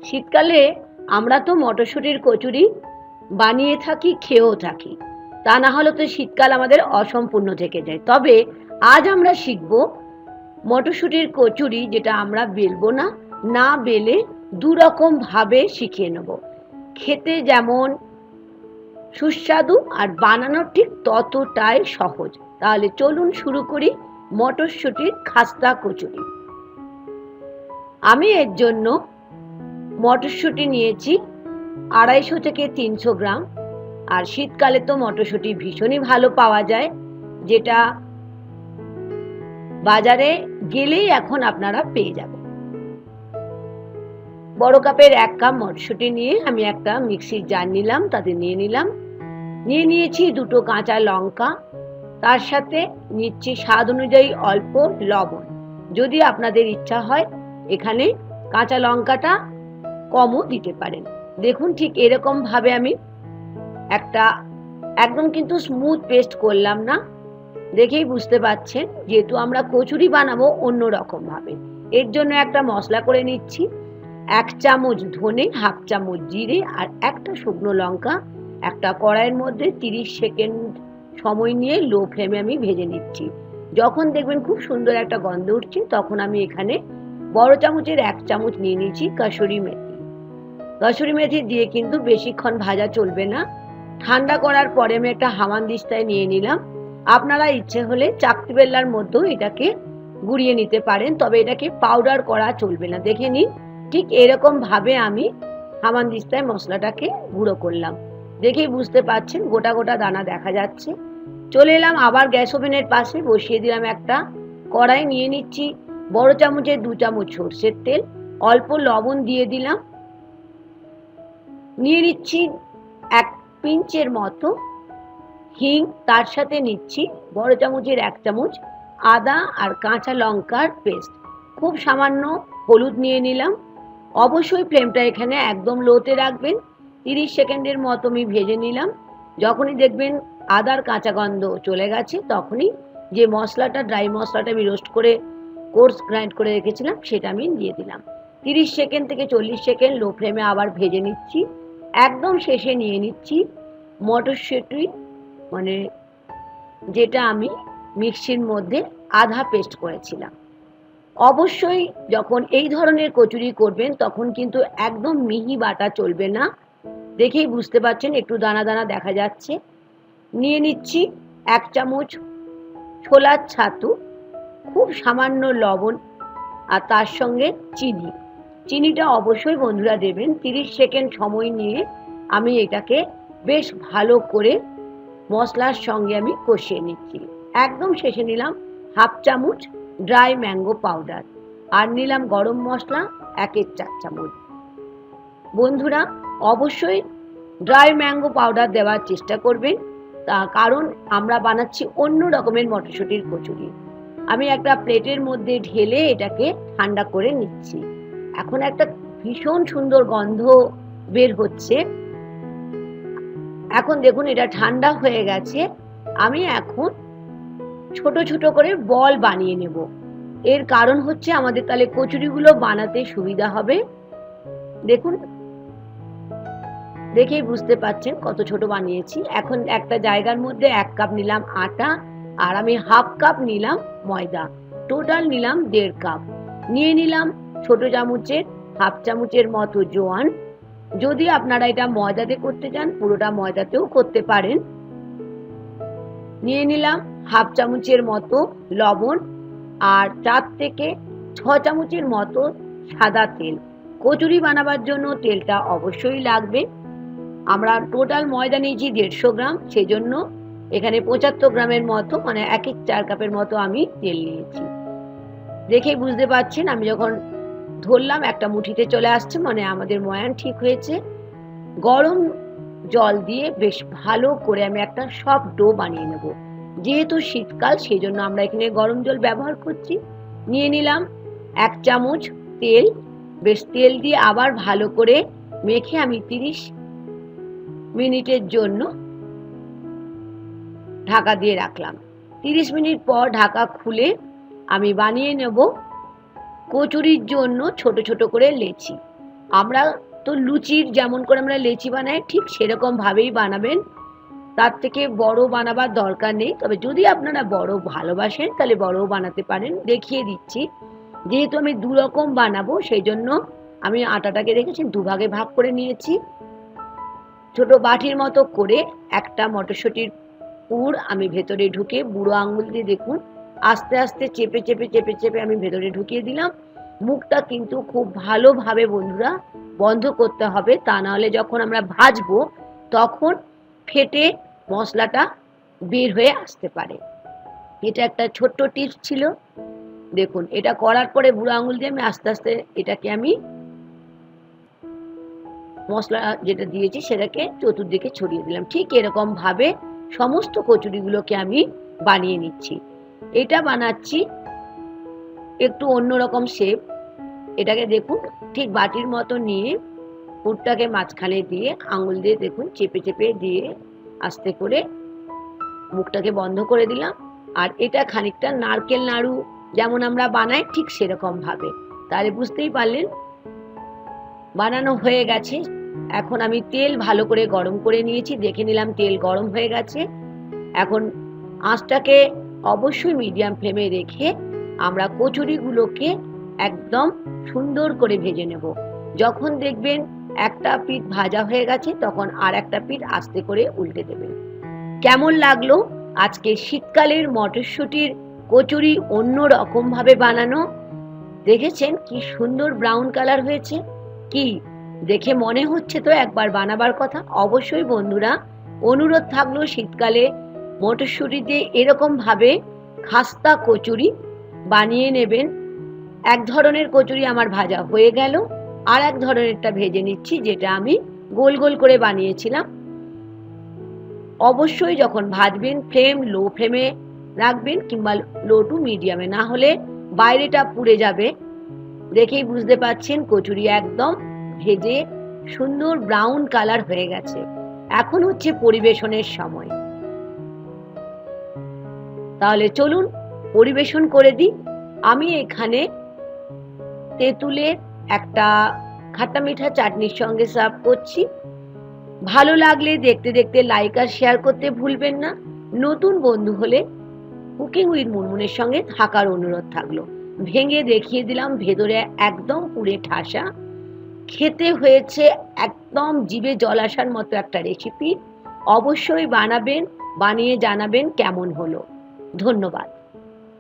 শীতকালে আমরা তো মটরশুঁটির কচুরি বানিয়ে থাকি, খেয়েও থাকি। তা না হলে তো শীতকাল আমাদের অসম্পূর্ণ থেকে যায়। তবে আজ আমরা শিখব মটরশুঁটির কচুরি, যেটা আমরা বেলবো না, না বেলে দুরকম ভাবে শিখিয়ে নেব। খেতে যেমন সুস্বাদু আর বানানো ঠিক ততটাই সহজ। তাহলে চলুন শুরু করি মটরশুঁটির খাস্তা কচুরি। আমি এর জন্য মটরশুঁটি নিয়েছি 250 থেকে 300 গ্রাম। আর শীতকালে তো মটরশুঁটি ভীষণই ভালো পাওয়া যায়, যেটা বাজারে গেলেই এখন আপনারা পেয়ে যাবেন। বড় কাপের 1 কাপ মটরশুঁটি নিয়ে আমি একটা মিক্সির জার নিলাম, তাতে নিয়ে নিয়েছি 2টো কাঁচা লঙ্কা। তার সাথে নিচ্ছি স্বাদ অনুযায়ী অল্প লবণ। যদি আপনাদের ইচ্ছা হয় এখানে কাঁচা লঙ্কাটা কমও দিতে পারেন। দেখুন, ঠিক এরকম ভাবে আমি একদম কিন্তু স্মুথ পেস্ট করলাম না, দেখেই বুঝতে পাচ্ছেন, যেহেতু আমরা কচুরি বানাবো অন্য রকম ভাবে। এর জন্য একটা মশলা করে নিচ্ছি। 1 চামচ ধনে, 1/2 চামচ জিরে আর একটা শুকনো লঙ্কা একটা কড়াইয়ের মধ্যে 30 সেকেন্ড সময় নিয়ে লো ফ্লেমে আমি ভেজে নিচ্ছি। যখন দেখবেন খুব সুন্দর একটা গন্ধ উঠছে, তখন আমি এখানে বড় চামচের 1 চামচ নিয়ে নিচ্ছি কাসুরি মেথি। কাসুরি মেথি দিয়ে কিন্তু বেশিক্ষণ ভাজা চলবে না। ঠান্ডা করার পরে আমি একটা হামানদিস্তায় নিয়ে নিলাম। আপনারা ইচ্ছে হলে চাকতি বেল্লার মধ্যেও এটাকে গুঁড়িয়ে নিতে পারেন, তবে এটাকে পাউডার করা চলবে না। দেখে নিন, ঠিক এরকম ভাবে আমি হামানদিস্তায় মশলাটাকে গুঁড়ো করলাম। দেখেই বুঝতে পাচ্ছেন গোটা গোটা দানা দেখা যাচ্ছে। চলে এলাম আবার গ্যাস ওভেনের পাশে, বসিয়ে দিলাম একটা কড়াই। নিয়ে নিচ্ছি বড় চামচের 2 চামচ সর্ষের তেল, অল্প লবণ দিয়ে দিলাম। নিয়ে নিচ্ছি 1 পিঞ্চের মতো হিং, তার সাথে নিচ্ছি বড় চামচের 1 চামচ আদা আর কাঁচা লঙ্কার পেস্ট। খুব সামান্য হলুদ নিয়ে নিলাম। অবশ্যই ফ্লেমটা এখানে একদম লোতে রাখবেন। 30 সেকেন্ডের মতো আমি ভেজে নিলাম। যখনই দেখবেন আদার কাঁচা গন্ধ চলে গেছে, তখনই যে মশলাটা, ড্রাই মশলাটা আমি রোস্ট করে কোর্স গ্রাইন্ড করে রেখেছিলাম, সেটা আমি দিয়ে দিলাম। 30 সেকেন্ড থেকে 40 সেকেন্ড লো ফ্লেমে আবার ভেজে নিচ্ছি। একদম শেষে নিয়ে নিচ্ছি মটরশুঁটি, মানে যেটা আমি মিক্সির মধ্যে আধা পেস্ট করেছিলাম। অবশ্যই যখন এই ধরনের কচুরি করবেন, তখন কিন্তু একদম মিহি বাটা চলবে না। দেখেই বুঝতে পাচ্ছেন একটু দানা দানা দেখা যাচ্ছে। নিয়ে নিচ্ছি 1 চামচ ছোলার ছাতু, খুব সামান্য লবণ আর তার সঙ্গে চিনিটা অবশ্যই বন্ধুরা দেবেন। 30 সেকেন্ড সময় নিয়ে আমি এটাকে বেশ ভালো করে মশলার সঙ্গে আমি কষিয়ে নিচ্ছি। একদম শেষে নিলাম 1/2 চামচ ড্রাই ম্যাঙ্গো পাউডার আর নিলাম গরম মশলা 1/4 চামচ। বন্ধুরা অবশ্যই ড্রাই ম্যাঙ্গো পাউডার দেওয়ার চেষ্টা করবেন, কারণ আমরা বানাচ্ছি অন্য রকমের মটরশুঁটির কচুরি। আমি একটা প্লেটের মধ্যে ঢেলে এটাকে ঠান্ডা করে নিচ্ছি। এখন একটা ভীষণ সুন্দর গন্ধ বের হচ্ছে। এখন দেখুন এটা ঠান্ডা হয়ে গেছে। আমি এখন ছোট ছোট করে বল বানিয়ে নেব। এর কারণ হচ্ছে আমাদের তাহলে কচুরিগুলো বানাতে সুবিধা হবে। দেখুন, দেখেই বুঝতে পাচ্ছেন কত ছোট বানিয়েছি। এখন একটা জায়গার মধ্যে 1 কাপ নিলাম আটা আর আমি 1/2 কাপ নিলাম ময়দা। টোটাল নিলাম 1.5 কাপ। নিয়ে নিলাম ছোট চামচের 1/2 চামচের মতো জোয়ান। যদি আপনারা এটা ময়দাতে করতে চান, পুরোটা ময়দাতেও করতে পারেন। নিয়ে নিলাম 1/2 চামচের মতো লবণ আর 4 থেকে 6 চামচের মতো সাদা তেল। কচুরি বানাবার জন্য তেলটা অবশ্যই লাগবে। আমরা টোটাল ময়দা নিয়েছি 150 গ্রাম, সেজন্য এখানে 75 গ্রামের মতো, মানে 1/4 কাপের মতো আমি তেল নিয়েছি। দেখেই বুঝতে পারছেন আমি যখন ধরলাম একটা মুঠিতে চলে আসছে, মানে আমাদের ময়ান ঠিক হয়েছে। গরম জল দিয়ে বেশ ভালো করে আমি একটা সফট ডো বানিয়ে নেব। যেহেতু শীতকাল, সেই জন্য আমরা এখানে গরম জল ব্যবহার করছি। নিয়ে নিলাম 1 চামচ তেল। বেশ তেল দিয়ে আবার ভালো করে মেখে আমি 30 মিনিটের জন্য ঢাকা দিয়ে রাখলাম। 30 মিনিট পর ঢাকা খুলে আমি বানিয়ে নেব কচুরির জন্য ছোট ছোট করে লেচি। আমরা তো লুচির যেমন করে আমরা লেচি বানাই ঠিক সেরকম ভাবেই বানাবেন, তার থেকে বড় বানাবার দরকার নেই। তবে যদি আপনারা বড় ভালোবাসেন তাহলে বড়ও বানাতে পারেন। দেখিয়ে দিচ্ছি, যেহেতু আমি দু রকম বানাবো সেই জন্য আমি আটাটাকে দেখেছেন দুভাগে ভাগ করে নিয়েছি। ছোট বাটির মতো করে একটা মটরশুঁটির পুর আমি ভেতরে ঢুকে বুড়ো আঙুল দিয়ে দেখুন আস্তে আস্তে চেপে চেপে চেপে চেপে আমি ভেতরে ঢুকিয়ে দিলাম। মুখটা কিন্তু খুব ভালোভাবে বন্ধুরা বন্ধ করতে হবে, তা নাহলে যখন আমরা ভাজবো তখন ফেটে মশলাটা বের হয়ে আসতে পারে। এটা একটা ছোট্ট টিপস ছিল। দেখুন এটা করার পরে বুড়ো আঙুল দিয়ে আমি আস্তে আস্তে এটাকে আমি মশলা যেটা দিয়েছি সেটাকে চতুর্দিকে ছড়িয়ে দিলাম। ঠিক এরকম ভাবে সমস্ত কচুরিগুলোকে আমি বানিয়ে নিচ্ছি। এটা বানাচ্ছি একটু অন্যরকম শেপ। এটাকে দেখুন ঠিক বাটির মতো নিয়ে পুরটাকে মাঝখানে দিয়ে আঙুল দিয়ে দেখুন চেপে চেপে দিয়ে আস্তে করে মুখটাকে বন্ধ করে দিলাম। আর এটা খানিকটা নারকেল নাড়ু যেমন আমরা বানাই ঠিক সেরকম ভাবে। তাহলে বুঝতেই পারলেন বানানো হয়ে গেছে। এখন আমি তেল ভালো করে গরম করে নিয়েছি, দেখে নিলাম তেল গরম হয়ে গেছে। এখন আঁচটাকে অবশ্যই মিডিয়াম ফ্লেমে রেখে আমরা কচুরিগুলোকে একদম সুন্দর করে ভেজে নেব। যখন দেখবেন একটা পিঠ ভাজা হয়ে গেছে তখন আর একটা পিঠ আস্তে করে উল্টে দেবেন। কেমন লাগলো আজকে শীতকালের মটরশুঁটির কচুরি অন্য রকম ভাবে বানানো? দেখেছেন কি সুন্দর ব্রাউন কালার হয়েছে? কি দেখে মনে হচ্ছে তো একবার বানাবার কথা? অবশ্যই বন্ধুরা অনুরোধ থাকলো শীতকালে মটরশুঁটি দিয়ে এরকম ভাবে খাস্তা কচুরি বানিয়ে নেবেন। এক ধরনের কচুরি আমার ভাজা হয়ে গেল, আর এক ধরনেরটা ভেজে নিচ্ছি যেটা আমি গোল গোল করে বানিয়েছিলাম। অবশ্যই যখন ভাজবেন ফ্লেম লো ফ্লেমে রাখবেন কিংবা লো টু মিডিয়ামে, না হলে বাইরেটা পুড়ে যাবে। দেখেই বুঝতে পাচ্ছেন কচুরি একদম ভেজে সুন্দর ব্রাউন কালার হয়ে গেছে। এখন হচ্ছে পরিবেশনের সময়। তাহলে চলুন পরিবেশন করে দিই। আমি এখানে তেঁতুলের একটা খাট্টা মিঠা চাটনির সঙ্গে সার্ভ করছি। ভালো লাগলে দেখতে দেখতে লাইক আর শেয়ার করতে ভুলবেন না। নতুন বন্ধু হলে কুকিং উইথ মুনমুনের সঙ্গে থাকার অনুরোধ থাকলো। ভেঙে দেখিয়ে দিলাম ভেতরে একদম পুড়ে ঠাসা। খেতে হয়েছে একদম জিভে জল আসার মতো একটা রেসিপি। অবশ্যই বানাবেন, বানিয়ে জানাবেন কেমন হলো। ধন্যবাদ।